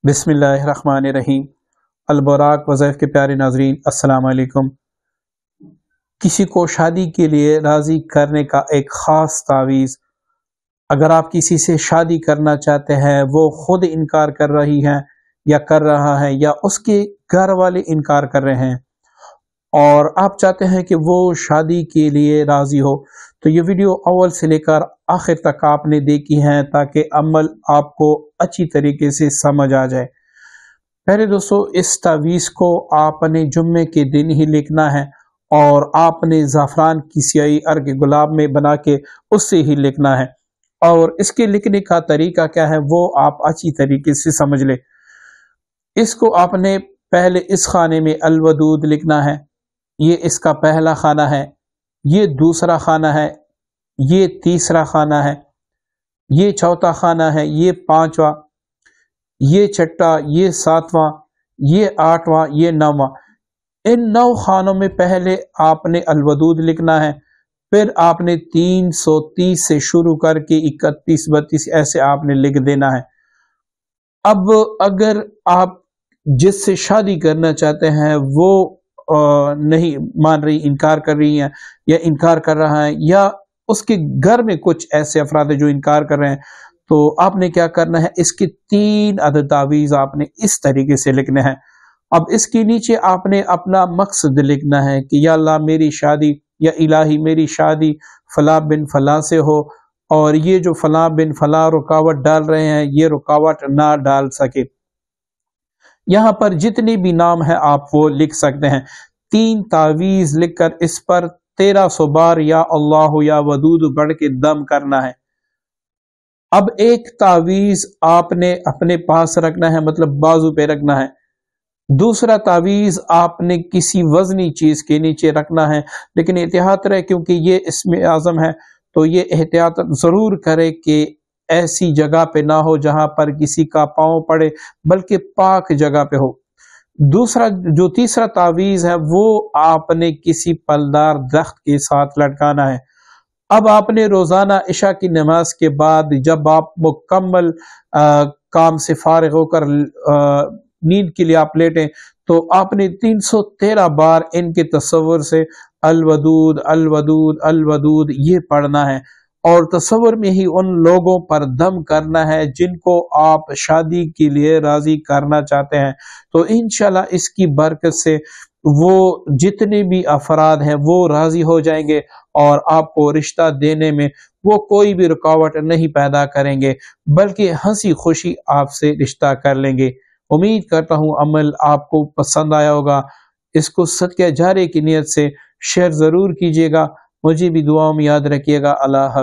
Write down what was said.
بسم اللہ الرحمن الرحیم۔ البراق وظائف کے پیارے ناظرین، السلام علیکم۔ کسی کو شادی کے لیے راضی کرنے کا ایک خاص تعویذ۔ اگر آپ کسی سے شادی کرنا چاہتے ہیں، وہ خود انکار کر رہی ہے یا کر رہا ہے، یا اس کے گھر والے انکار کر رہے ہیں، اور آپ چاہتے ہیں کہ وہ شادی کے لیے راضی ہو، تو یہ ویڈیو اول سے لے کر آخر تک آپ نے دیکھی ہے تاکہ عمل آپ کو اچھی طریقے سے سمجھ آ جائے۔ پہلے دوستو، اس تعویذ کو آپ نے جمعے کے دن ہی لکھنا ہے، اور آپ نے زعفران کی سیاہی ارگ گلاب میں بنا کے اس سے ہی لکھنا ہے، اور اس کے لکھنے کا طریقہ کیا ہے وہ آپ اچھی طریقے سے سمجھ لیں۔ اس کو آپ نے پہلے اس خانے میں الودود لکھنا ہے، یہ اس کا پہلا خانہ ہے، یہ دوسرا خانہ ہے، یہ تیسرا خانہ ہے، یہ چوتھا خانہ ہے، یہ پانچواں، یہ چھٹا، یہ ساتواں، یہ آٹھواں، یہ نواں۔ ان 9 خانوں میں پہلے آپ نے الودود لکھنا ہے، پھر آپ نے 330 سے شروع کر کے 31 32 ایسے آپ نے لکھ دینا ہے۔ اب اگر آپ جس سے شادی کرنا چاہتے ہیں وہ نہیں مان رہی، انکار کر رہی ہیں، یا انکار کر رہا ہے، یا اس کے گھر میں کچھ ایسے افراد ہیں جو انکار کر رہے ہیں، تو آپ نے کیا کرنا ہے، اس کے 3 عدد تعویذ آپ نے اس طریقے سے لکھنے ہیں۔ اب اس کے نیچے آپ نے اپنا مقصد لکھنا ہے کہ یا اللہ میری شادی، یا الہی میری شادی فلاں بن فلاں سے ہو، اور یہ جو فلاں بن فلاں رکاوٹ ڈال رہے ہیں یہ رکاوٹ نہ ڈال سکے۔ یہاں پر جتنے بھی نام ہیں آپ وہ لکھ سکتے ہیں۔ 3 تعویذ لکھ کر اس پر 1300 بار یا اللہ یا ودود پڑھ کے دم کرنا ہے۔ اب ایک تعویذ آپ نے اپنے پاس رکھنا ہے، مطلب بازو پہ رکھنا ہے۔ دوسرا تعویذ آپ نے کسی وزنی چیز کے نیچے رکھنا ہے، لیکن احتیاط رہے کیونکہ یہ اسم اعظم ہے، تو یہ احتیاط ضرور کرے کہ ایسی جگہ پہ نہ ہو جہاں پر کسی کا پاؤں پڑے، بلکہ پاک جگہ پہ ہو۔ تیسرا تعویذ ہے وہ آپ نے کسی پلدار درخت کے ساتھ لٹکانا ہے۔ اب آپ نے روزانہ عشاء کی نماز کے بعد جب آپ مکمل کام سے فارغ ہو کر نیند کے لیے آپ لیٹیں، تو آپ نے 313 بار ان کے تصور سے الودود الودود الودود یہ پڑھنا ہے، اور تصور میں ہی ان لوگوں پر دم کرنا ہے جن کو آپ شادی کے لیے راضی کرنا چاہتے ہیں۔ تو انشاءاللہ اس کی برکت سے وہ جتنے بھی افراد ہیں وہ راضی ہو جائیں گے، اور آپ کو رشتہ دینے میں وہ کوئی بھی رکاوٹ نہیں پیدا کریں گے، بلکہ ہنسی خوشی آپ سے رشتہ کر لیں گے۔ امید کرتا ہوں عمل آپ کو پسند آیا ہوگا۔ اس کو صدقہ جاریہ کی نیت سے شیئر ضرور کیجیے گا۔ مجھے بھی دعاؤں میں یاد رکھیے گا۔ اللہ حافظ۔